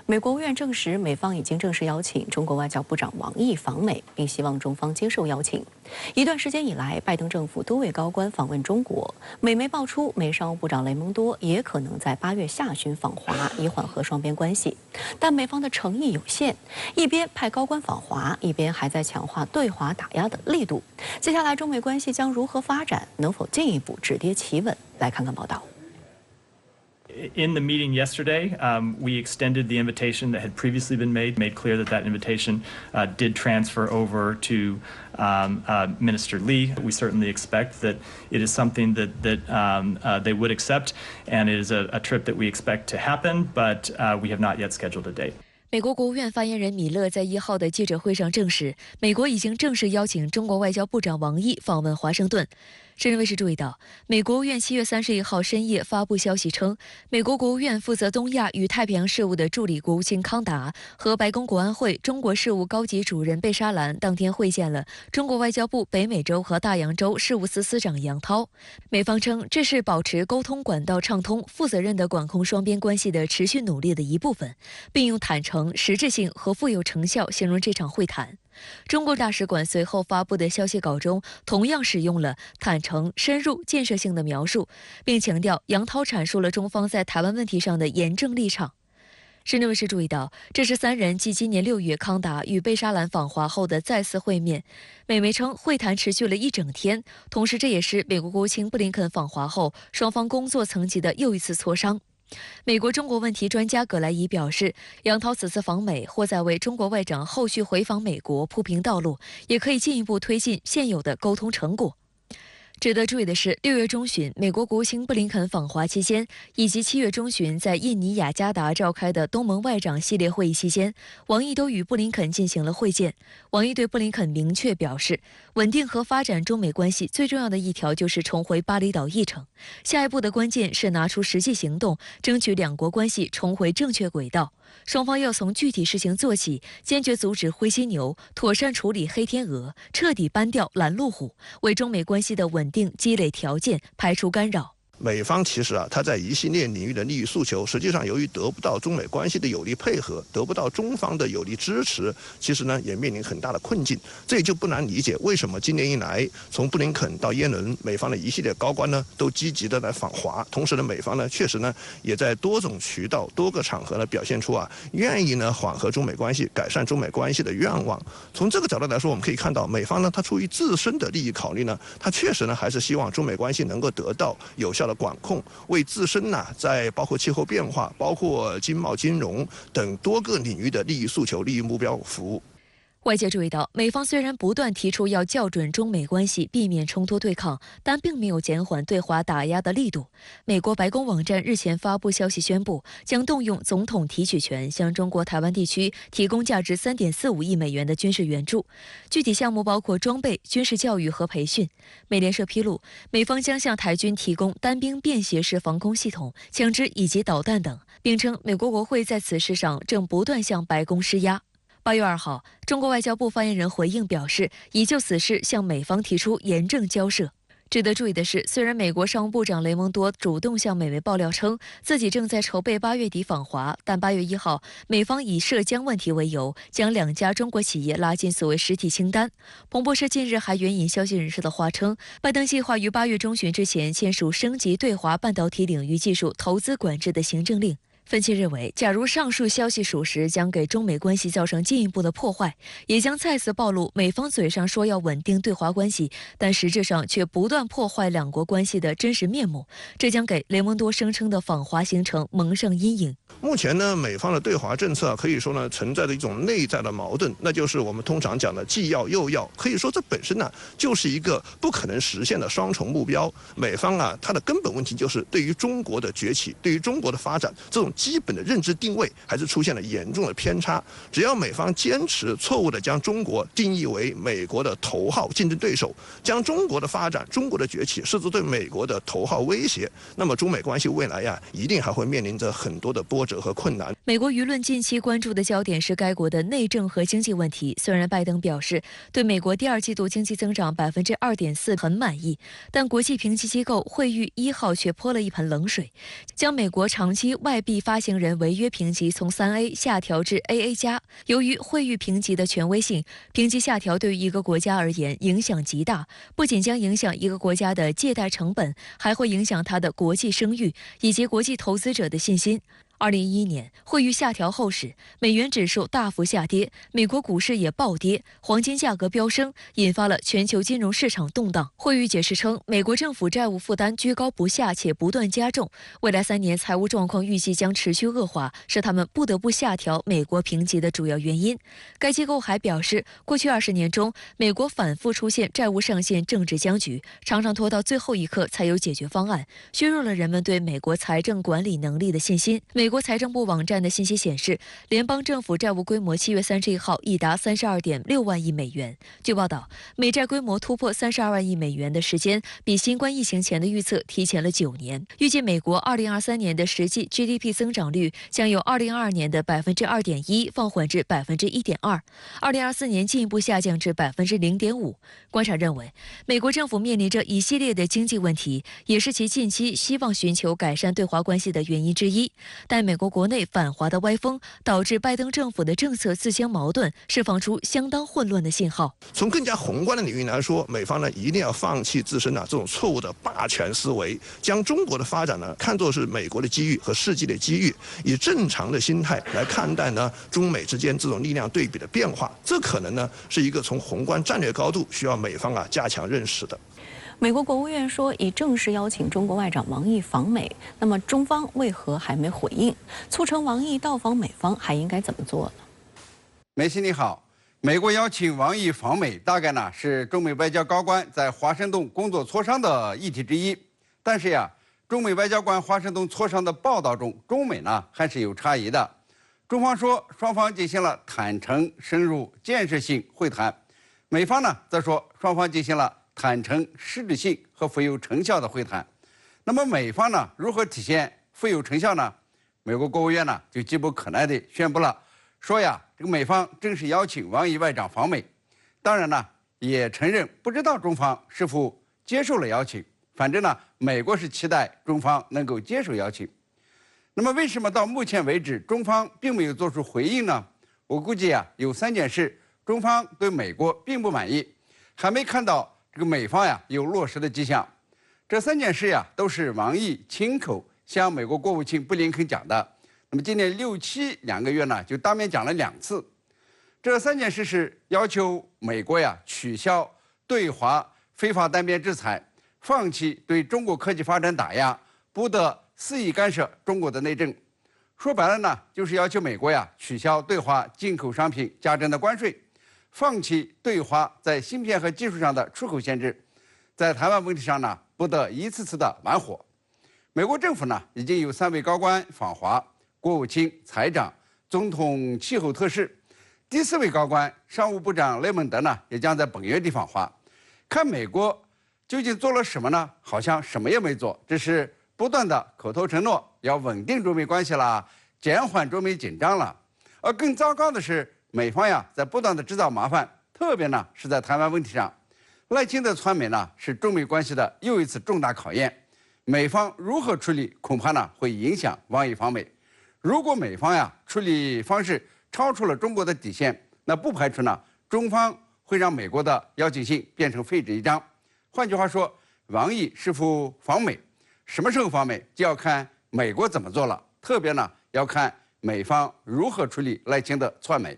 美国务院证实，美方已经正式邀请中国外交部长王毅访美，并希望中方接受邀请。一段时间以来，拜登政府多位高官访问中国，美媒爆出美商务部长雷蒙多也可能在8月下旬访华，以缓和双边关系。但美方的诚意有限，一边派高官访华，一边还在强化对华打压的力度。接下来，中美关系将如何发展？能否进一步止跌企稳？来看看报道。 In the meeting yesterday, we extended the invitation that had previously been made clear that that invitation did transfer over to Minister Lee. We certainly expect that it is something that they would accept, and it is a trip that we expect to happen, but we have not yet scheduled a date. 美国国务院发言人米勒在1号的记者会上证实，美国已经正式邀请中国外交部长王毅访问华盛顿。深圳卫视注意到，美国务院7月31号深夜发布消息称，美国国务院负责东亚与太平洋事务的助理国务卿康达和白宫国安会中国事务高级主任贝沙兰当天会见了中国外交部北美洲和大洋洲事务司司长杨涛。美方称，这是保持沟通管道畅通、负责任地管控双边关系的持续努力的一部分，并用坦诚、实质性和富有成效形容这场会谈。 中国大使馆随后发布的消息稿中，同样使用了坦诚、深入、建设性的描述，并强调杨涛阐述了中方在台湾问题上的严正立场。深圳卫视注意到，这是3人继今年6月康达与贝沙兰访华后的再次会面。美媒称，会谈持续了1整天，同时这也是美国国务卿布林肯访华后双方工作层级的又一次磋商。 美国中国问题专家葛莱仪表示，杨涛此次访美或在为中国外长后续回访美国铺平道路，也可以进一步推进现有的沟通成果。 值得注意的是，6月中旬，美国国务卿布林肯访华期间，以及7月中旬在印尼雅加达召开的东盟外长系列会议期间，王毅都与布林肯进行了会见。王毅对布林肯明确表示，稳定和发展中美关系最重要的一条就是重回巴厘岛议程，下一步的关键是拿出实际行动，争取两国关系重回正确轨道。 双方要从具体事情做起，坚决阻止灰犀牛，妥善处理黑天鹅，彻底搬掉拦路虎，为中美关系的稳定积累条件，排除干扰。 美方其实他在一系列领域的利益诉求，实际上由于得不到中美关系的有力配合，得不到中方的有力支持，其实呢也面临很大的困境。这也就不难理解为什么今年以来，从布林肯到耶伦，美方的一系列高官呢都积极的来访华，同时呢美方呢确实呢也在多种渠道、多个场合呢表现出愿意呢缓和中美关系、改善中美关系的愿望。从这个角度来说，我们可以看到美方呢它出于自身的利益考虑呢，它确实呢还是希望中美关系能够得到有效的管控，为自身在包括气候变化、包括经贸金融等多个领域的利益诉求、利益目标服务。 外界注意到，美方虽然不断提出要校准中美关系，避免冲突对抗，但并没有减缓对华打压的力度。美国白宫网站日前发布消息宣布，将动用总统提取权，向中国台湾地区提供价值3.45亿美元的军事援助。具体项目包括装备、军事教育和培训。美联社披露，美方将向台军提供单兵便携式防空系统、枪支以及导弹等，并称美国国会在此事上正不断向白宫施压。 8月2号，中国外交部发言人回应表示，已就此事向美方提出严正交涉。值得注意的是，虽然美国商务部长雷蒙多主动向美媒爆料称自己正在筹备8月底访华，但8月1号，美方以涉疆问题为由，将2家中国企业拉进所谓实体清单。彭博社近日还援引消息人士的话称，拜登计划于8月中旬之前签署升级对华半导体领域技术投资管制的行政令。 分析认为，假如上述消息属实，将给中美关系造成进一步的破坏，也将再次暴露美方嘴上说要稳定对华关系，但实质上却不断破坏两国关系的真实面目。这将给雷蒙多声称的访华行程蒙上阴影。目前呢，美方的对华政策可以说呢存在着一种内在的矛盾，那就是我们通常讲的既要又要。可以说这本身呢就是一个不可能实现的双重目标。美方它的根本问题就是对于中国的崛起、对于中国的发展这种基本的认知定位还是出现了严重的偏差。只要美方坚持错误地将中国定义为美国的头号竞争对手，将中国的发展、中国的崛起视作对美国的头号威胁，那么中美关系未来一定还会面临着很多的波折和困难。美国舆论近期关注的焦点是该国的内政和经济问题。虽然拜登表示对美国第二季度经济增长2.4%很满意，但国际评级机构惠誉1号却泼了一盆冷水，将美国长期外币发行人违约评级从3A 下调至 AA+。由于惠誉评级的权威性，评级下调对于一个国家而言影响极大，不仅将影响一个国家的借贷成本，还会影响它的国际声誉以及国际投资者的信心。2011年，惠誉下调后时，美元指数大幅下跌，美国股市也暴跌，黄金价格飙升，引发了全球金融市场动荡。惠誉解释称，美国政府债务负担居高不下且不断加重，未来3年财务状况预计将持续恶化，是他们不得不下调美国评级的主要原因。该机构还表示，过去20年中，美国反复出现债务上限政治僵局，常常拖到最后一刻才有解决方案，削弱了人们对美国财政管理能力的信心。美国财政部网站的信息显示，联邦政府债务规模7月31号已达32.6万亿美元。据报道，美债规模突破32万亿美元的时间，比新冠疫情前的预测提前了9年。预计美国2023年的实际 GDP 增长率将由2022年的2.1%放缓至1.2%，2024年进一步下降至0.5%。观察认为，美国政府面临着一系列的经济问题，也是其近期希望寻求改善对华关系的原因之一。但美国国内反华的歪风，导致拜登政府的政策自相矛盾，释放出相当混乱的信号。从更加宏观的领域来说，美方呢一定要放弃自身这种错误的霸权思维，将中国的发展呢看作是美国的机遇和世界的机遇，以正常的心态来看待呢中美之间这种力量对比的变化。这可能呢是一个从宏观战略高度需要美方加强认识的。美国国务院说已正式邀请中国外长王毅访美，那么中方为何还没回应？促成王毅到访美方还应该怎么做呢？梅西你好，美国邀请王毅访美，大概呢是中美外交高官在华盛顿工作磋商的议题之一。但是呀，中美外交官华盛顿磋商的报道中，中美呢还是有差异的。中方说双方进行了坦诚、深入、建设性会谈，美方呢则说双方进行了坦诚、实质性和富有成效的会谈。那么美方呢如何体现富有成效呢？美国国务院呢就急不可耐地宣布了，说呀这个美方正式邀请王毅外长访美。当然呢也承认不知道中方是否接受了邀请，反正呢美国是期待中方能够接受邀请。那么为什么到目前为止中方并没有做出回应呢？我估计有3件事中方对美国并不满意，还没看到这个美方有落实的迹象。这3件事都是王毅亲口向美国国务卿布林肯讲的。那么今年6、72个月呢，就当面讲了2次。这3件事是要求美国取消对华非法单边制裁，放弃对中国科技发展打压，不得肆意干涉中国的内政。说白了呢，就是要求美国取消对华进口商品加征的关税，放弃对华在芯片和技术上的出口限制，在台湾问题上呢，不得一次次的玩火。美国政府呢，已经有3位高官访华，国务卿、财长、总统气候特使。第4位高官，商务部长雷蒙德呢，也将在本月底访华。看美国究竟做了什么呢？好像什么也没做，只是不断的口头承诺要稳定中美关系啦，减缓中美紧张了。而更糟糕的是，美方在不断的制造麻烦，特别呢是在台湾问题上。赖清德窜美呢是中美关系的又一次重大考验，美方如何处理，恐怕呢会影响王毅访美。如果美方处理方式超出了中国的底线，那不排除呢中方会让美国的邀请信变成废纸一张。换句话说，王毅是否访美，什么时候访美，就要看美国怎么做了，特别呢要看美方如何处理赖清德窜美。